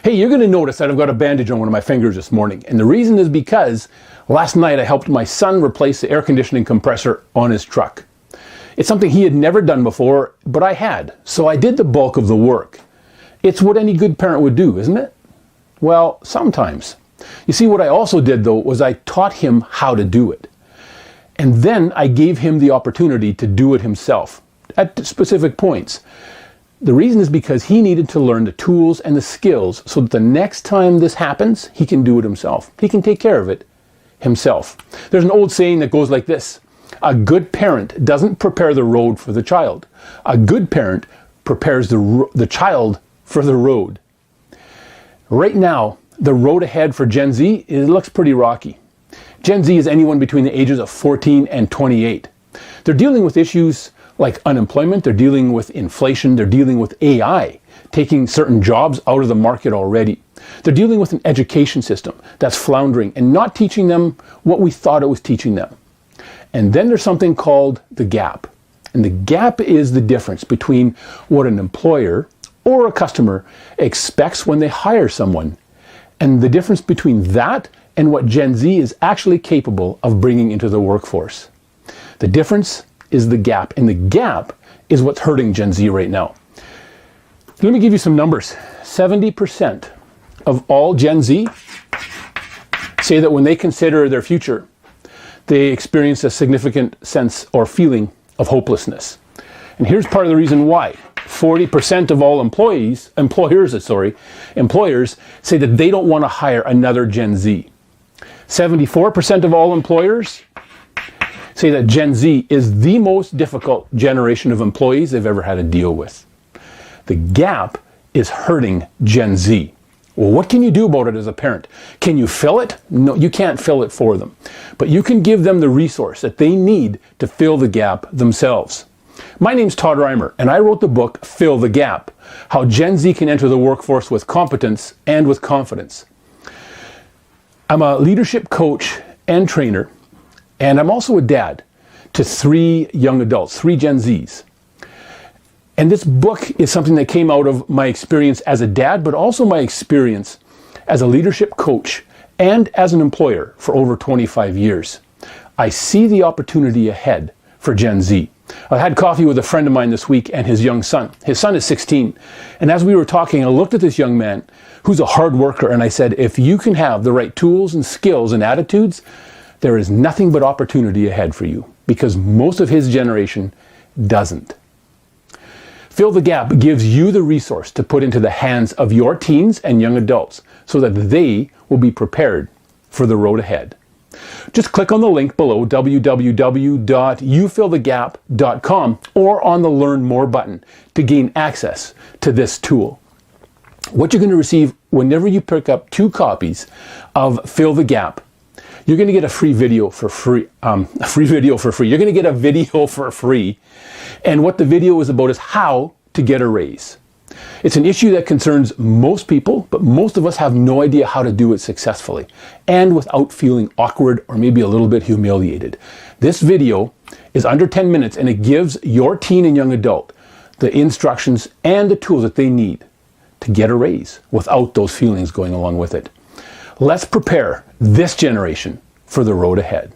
Hey, you're going to notice that I've got a bandage on one of my fingers this morning. And the reason is because last night I helped my son replace the air conditioning compressor on his truck. It's something he had never done before, but I had. So I did the bulk of the work. It's what any good parent would do, isn't it? Well, sometimes. You see, what I also did, though, was I taught him how to do it. And then I gave him the opportunity to do it himself at specific points. The reason is because he needed to learn the tools and the skills so that the next time this happens, he can do it himself. He can take care of it himself. There's an old saying that goes like this: a good parent doesn't prepare the road for the child. A good parent prepares the child for the road. Right now, the road ahead for Gen Z, it looks pretty rocky. Gen Z is anyone between the ages of 14 and 28. They're dealing with issues like unemployment, they're dealing with inflation, they're dealing with AI, taking certain jobs out of the market already. They're dealing with an education system that's floundering and not teaching them what we thought it was teaching them. And then there's something called the gap. And the gap is the difference between what an employer or a customer expects when they hire someone, and the difference between that and what Gen Z is actually capable of bringing into the workforce. The difference is the gap, and the gap is what's hurting Gen Z right now. Let me give you some numbers. 70% of all Gen Z say that when they consider their future, they experience a significant sense or feeling of hopelessness. And here's part of the reason why. 40% of all employers say that they don't want to hire another Gen Z. 74% of all employers say that Gen Z is the most difficult generation of employees they've ever had to deal with. The gap is hurting Gen Z. Well, what can you do about it as a parent? Can you fill it? No, you can't fill it for them. But you can give them the resource that they need to fill the gap themselves. My name's Todd Reimer, and I wrote the book, Fill the Gap: How Gen Z Can Enter the Workforce with Competence and with Confidence. I'm a leadership coach and trainer, and I'm also a dad to 3 young adults, 3 Gen Zs. And this book is something that came out of my experience as a dad, but also my experience as a leadership coach and as an employer for over 25 years. I see the opportunity ahead for Gen Z. I had coffee with a friend of mine this week and his young son. His son is 16. And as we were talking, I looked at this young man who's a hard worker, and I said, if you can have the right tools and skills and attitudes, there is nothing but opportunity ahead for you, because most of his generation doesn't. Fill the Gap gives you the resource to put into the hands of your teens and young adults so that they will be prepared for the road ahead. Just click on the link below, www.youfillthegap.com, or on the Learn More button to gain access to this tool. What you're going to receive whenever you pick up 2 copies of Fill the Gap, you're going to get a free video for free. You're going to get a video for free. And what the video is about is how to get a raise. It's an issue that concerns most people, but most of us have no idea how to do it successfully and without feeling awkward or maybe a little bit humiliated. This video is under 10 minutes, and it gives your teen and young adult the instructions and the tools that they need to get a raise without those feelings going along with it. Let's prepare this generation for the road ahead.